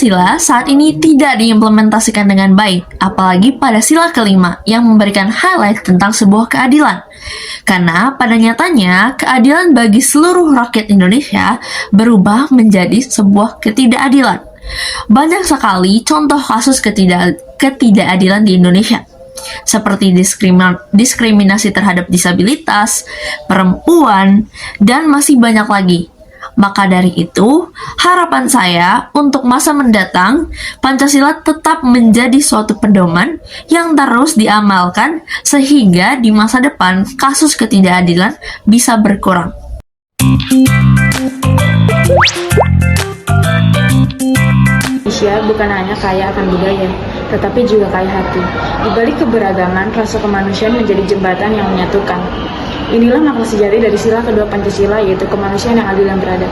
Pancasila saat ini tidak diimplementasikan dengan baik, apalagi pada sila kelima yang memberikan highlight tentang sebuah keadilan. Karena pada nyatanya, keadilan bagi seluruh rakyat Indonesia berubah menjadi sebuah ketidakadilan. Banyak sekali contoh kasus ketidakadilan di Indonesia, seperti diskriminasi terhadap disabilitas, perempuan, dan masih banyak lagi. Maka dari itu, harapan saya untuk masa mendatang, Pancasila tetap menjadi suatu pedoman yang terus diamalkan sehingga di masa depan kasus ketidakadilan bisa berkurang. Indonesia bukan hanya kaya akan budaya, tetapi juga kaya hati. Di balik keberagaman, rasa kemanusiaan menjadi jembatan yang menyatukan. Inilah makna sejati dari sila kedua Pancasila, yaitu kemanusiaan yang adil dan beradab.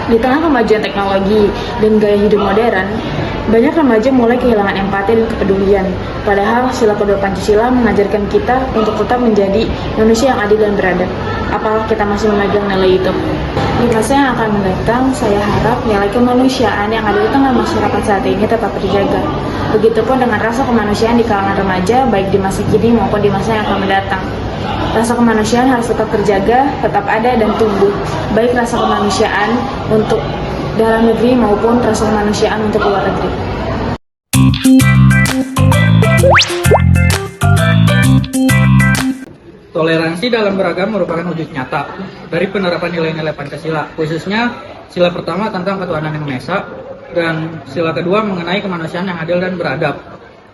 Di tengah kemajuan teknologi dan gaya hidup modern, banyak remaja mulai kehilangan empati dan kepedulian. Padahal sila kedua Pancasila mengajarkan kita untuk tetap menjadi manusia yang adil dan beradab. Apakah kita masih memegang nilai itu? Di masa yang akan mendatang, saya harap nilai kemanusiaan yang ada di tengah masyarakat saat ini tetap terjaga. Begitupun dengan rasa kemanusiaan di kalangan remaja, baik di masa kini maupun di masa yang akan mendatang. Rasa kemanusiaan harus tetap terjaga, tetap ada dan tumbuh. Baik rasa kemanusiaan untuk dalam negeri maupun rasa kemanusiaan untuk luar negeri. Toleransi dalam beragam merupakan wujud nyata dari penerapan nilai-nilai Pancasila, khususnya sila pertama tentang ketuhanan yang Maha Esa dan sila kedua mengenai kemanusiaan yang adil dan beradab.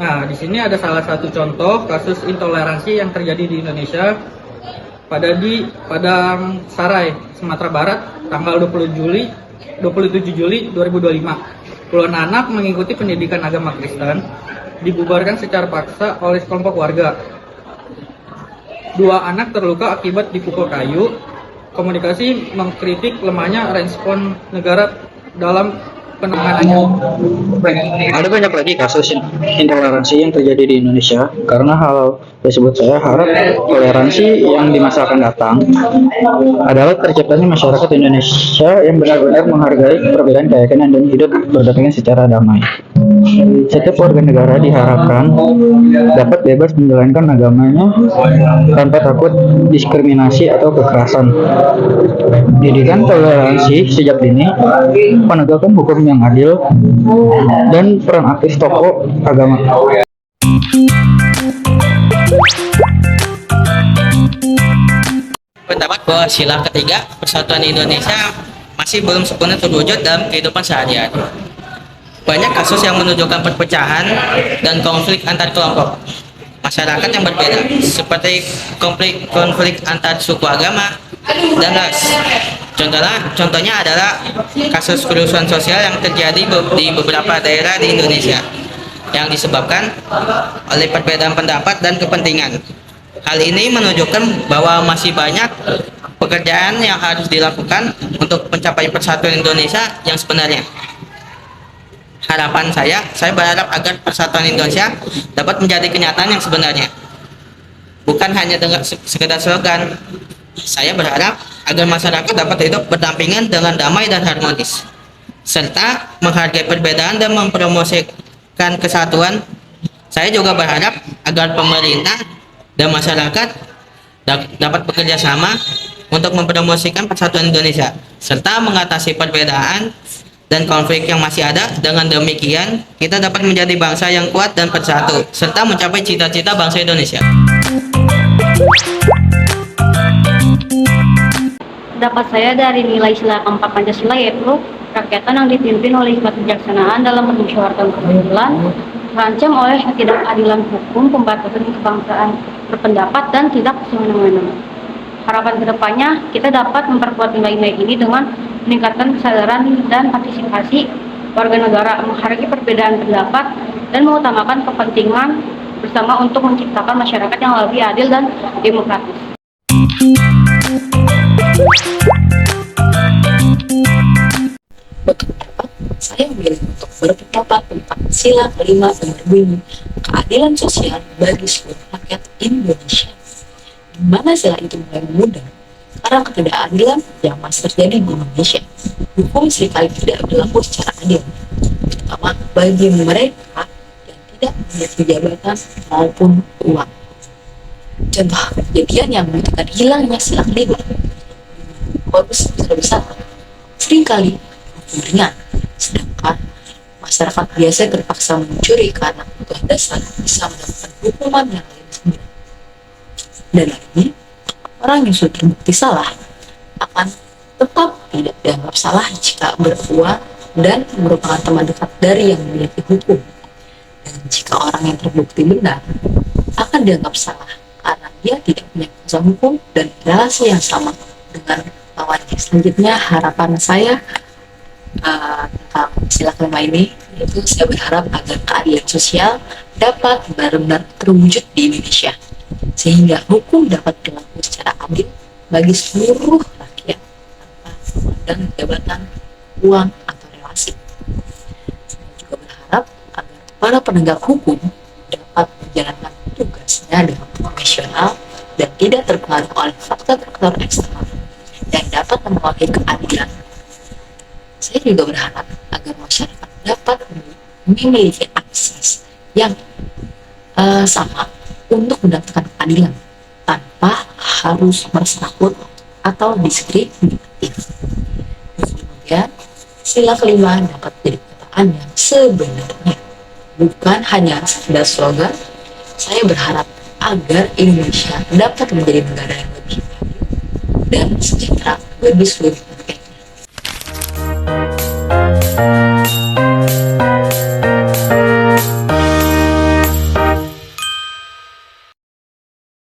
Nah, di sini ada salah satu contoh kasus intoleransi yang terjadi di Indonesia pada Padang Sarai, Sumatera Barat, tanggal 27 Juli 2025. Puluhan anak mengikuti pendidikan agama Kristen dibubarkan secara paksa oleh sekelompok warga. 2 anak terluka akibat dipukul kayu. Komunikasi mengkritik lemahnya respon negara dalam penanganannya. Ada banyak lagi kasus intoleransi yang terjadi di Indonesia. Karena hal tersebut, saya harap toleransi yang di masa akan datang adalah terciptanya masyarakat Indonesia yang benar-benar menghargai perbedaan keyakinan dan hidup berdampingan secara damai. Setiap warga negara diharapkan dapat bebas menjalankan agamanya tanpa takut diskriminasi atau kekerasan. Didikan toleransi sejak dini, penegakan hukum yang adil, dan peran aktif tokoh agama. Pendapat bahwa sila ketiga persatuan Indonesia masih belum sepenuhnya terwujud dalam kehidupan sehari-hari. Banyak kasus yang menunjukkan perpecahan dan konflik antar kelompok masyarakat yang berbeda, seperti konflik antar suku, agama, dan ras. Contohnya adalah kasus kerusuhan sosial yang terjadi di beberapa daerah di Indonesia yang disebabkan oleh perbedaan pendapat dan kepentingan. Hal ini menunjukkan bahwa masih banyak pekerjaan yang harus dilakukan untuk mencapai persatuan Indonesia yang sebenarnya. Harapan saya berharap agar persatuan Indonesia dapat menjadi kenyataan yang sebenarnya, bukan hanya dengan sekedar slogan. Saya berharap agar masyarakat dapat hidup berdampingan dengan damai dan harmonis, serta menghargai perbedaan dan mempromosikan kesatuan. Saya juga berharap agar pemerintah dan masyarakat dapat bekerja sama untuk mempromosikan persatuan Indonesia, serta mengatasi perbedaan dan konflik yang masih ada. Dengan demikian, kita dapat menjadi bangsa yang kuat dan bersatu, serta mencapai cita-cita bangsa Indonesia. Pendapat saya dari nilai sila keempat Pancasila, yaitu kerakyatan yang dipimpin oleh hikmat kebijaksanaan dalam permusyawaratan keadilan, terancam oleh ketidakadilan hukum, pembatasan kebangsaan berpendapat, dan tidak semena-mena. Harapan kedepannya, kita dapat memperkuat nilai-nilai ini dengan meningkatkan kesadaran dan partisipasi warga negara, menghargai perbedaan pendapat, dan mengutamakan kepentingan bersama untuk menciptakan masyarakat yang lebih adil dan demokratis. Saya memilih untuk berpendapat tentang sila kelima yang berbunyi keadilan sosial bagi seluruh rakyat Indonesia, di mana sila itu mulai mudah karena ketidakadilan yang masih terjadi di Indonesia. Hukum seringkali tidak berlaku secara adil. terutama bagi mereka yang tidak memiliki jabatan maupun uang. Contoh kejadian yang membuktikan hilangnya sila kelima, korupsi besar-besar seringkali hukum ringan, sedangkan masyarakat biasa terpaksa mencuri karena kebutuhan dasar bisa mendapatkan hukuman yang lebih rendah. Dan lagi, orang yang sudah terbukti salah akan tetap tidak dianggap salah jika beruang dan merupakan teman dekat dari yang memiliki hukum. Dan jika orang yang terbukti benar akan dianggap salah karena dia tidak punya kuasa hukum dan relasi yang sama dengan lawannya. Selanjutnya harapan saya tentang sila kelima ini, yaitu saya berharap agar keadilan sosial dapat benar-benar terwujud di Indonesia, sehingga hukum dapat berlaku secara adil bagi seluruh rakyat tanpa memandang jabatan, uang, atau relasi. Saya juga berharap agar para penegak hukum dapat menjalankan tugasnya dengan profesional dan tidak terpengaruh oleh faktor-faktor eksternal dan dapat mempengaruhi keadilan. Saya juga berharap agar masyarakat dapat memiliki akses yang sama untuk mendapatkan keadilan tanpa harus merasa takut atau diskriminatif. Kemudian, sila kelima dapat jadi kenyataan yang sebenarnya, bukan hanya sekedar slogan. Saya berharap agar Indonesia dapat menjadi negara yang lebih adil dan sejahtera bagi seluruh rakyatnya.